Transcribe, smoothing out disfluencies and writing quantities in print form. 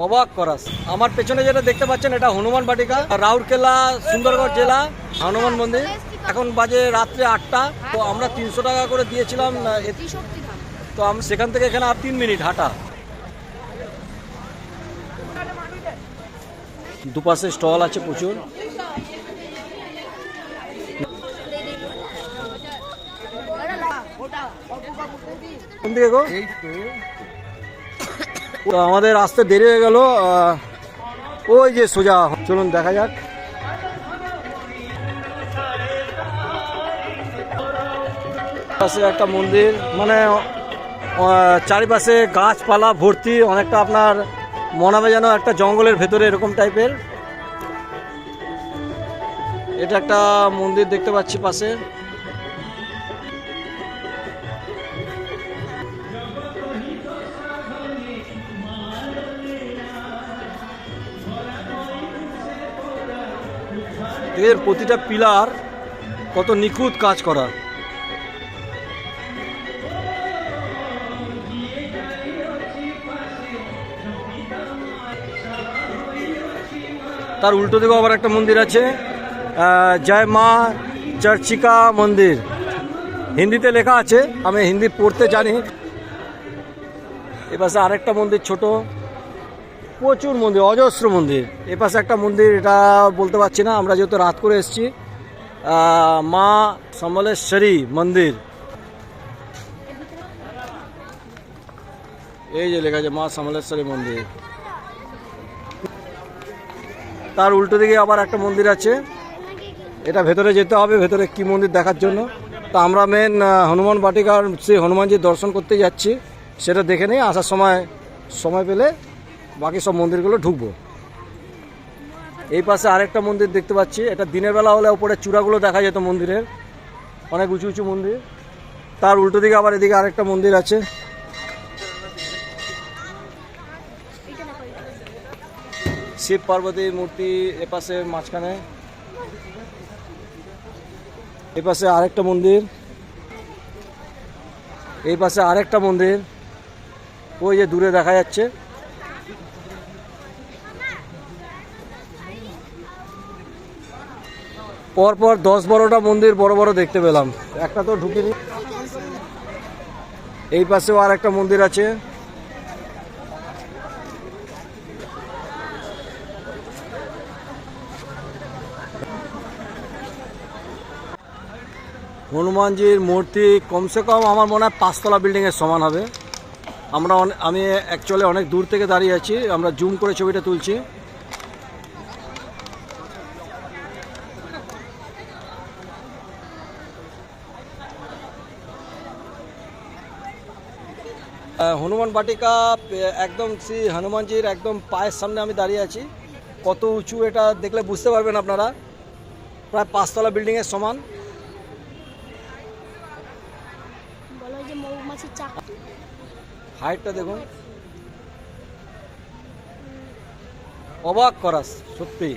অবাক করাস। আমার পেছনে যেটা দেখতে পাচ্ছেন এটা হনুমান বাটিকা, রাউরকেলা, সুন্দরগড় জেলা, হনুমান মন্দির। এখন বাজে রাত্রে 8টা। তো আমরা 300 টাকা করে দিয়েছিলাম, তো আমি সেখান থেকে এখানে আর 3 মিনিট হাঁটা। দুপাশে স্টল আছে প্রচুর। কোন দিকে গো? তো আমাদের আসতে দেরি হয়ে গেল, ওই যে সোজা, চলুন দেখা যাক। পাশে একটা মন্দির, মানে চারিপাশে গাছপালা ভর্তি, অনেকটা আপনার মনে হবে যেন একটা জঙ্গলের ভেতরে এরকম টাইপের। এটা একটা মন্দির দেখতে পাচ্ছি পাশে। এর প্রতিটা পিলার কত নিখুঁত কাজ করা। তার উল্টো দিকেও আবার একটা মন্দির আছে, জয় মা চর্চিকা মন্দির, হিন্দিতে লেখা আছে, আমি হিন্দি পড়তে জানি। এপাশে আরেকটা মন্দির ছোট, প্রচুর মন্দির, অজস্র মন্দির। এপাশে একটা মন্দির, এটা বলতে পারছি না, আমরা যেহেতু রাত করে এসেছি। মা সমলেশ্বরী মন্দির, এই যে লেখা আছে মা সমলেশ্বরী মন্দির। তার উল্টো দিকে আবার একটা মন্দির আছে, এটা ভেতরে যেতে হবে, ভেতরে কি মন্দির দেখার জন্য। তো আমরা মেন হনুমান বাটিকার সেই হনুমানজির দর্শন করতে যাচ্ছি, সেটা দেখে নিই, আসার সময় পেলে বাকি সব মন্দিরগুলো ঢুকবো। এই পাশে আরেকটা মন্দির দেখতে পাচ্ছি, এটা দিনের বেলা হলে উপরে চূড়াগুলো দেখা যেত মন্দিরের, অনেক উঁচু উঁচু মন্দির। তার উল্টো দিকে আবার এদিকে আরেকটা মন্দির আছে। শিব পার্বতী মূর্তি এপাশে মাঝখানে। এই পাশে আরেকটা মন্দির, এই পাশে আরেকটা মন্দির, ওই যে দূরে দেখা যাচ্ছে। পরপর 10-12টা মন্দির বড় বড় দেখতে পেলাম, একটা তো ঢুকিনি। এই পাশেও আর একটা মন্দির আছে। হনুমানজির মূর্তি কমসে কম আমার মনে হয় 5তলা বিল্ডিংয়ের সমান হবে। আমি অ্যাকচুয়ালি অনেক দূর থেকে দাঁড়িয়ে আছি, আমরা জুম করে ছবিটা তুলছি। হনুমান বাটিকা একদম শ্রী হনুমানজির একদম পায়ের সামনে আমি দাঁড়িয়ে আছি। কত উঁচু এটা দেখলে বুঝতে পারবেন আপনারা, প্রায় 5তলা বিল্ডিংয়ের সমান। হাইটটা দেখুন, অবাক করাস সত্যি।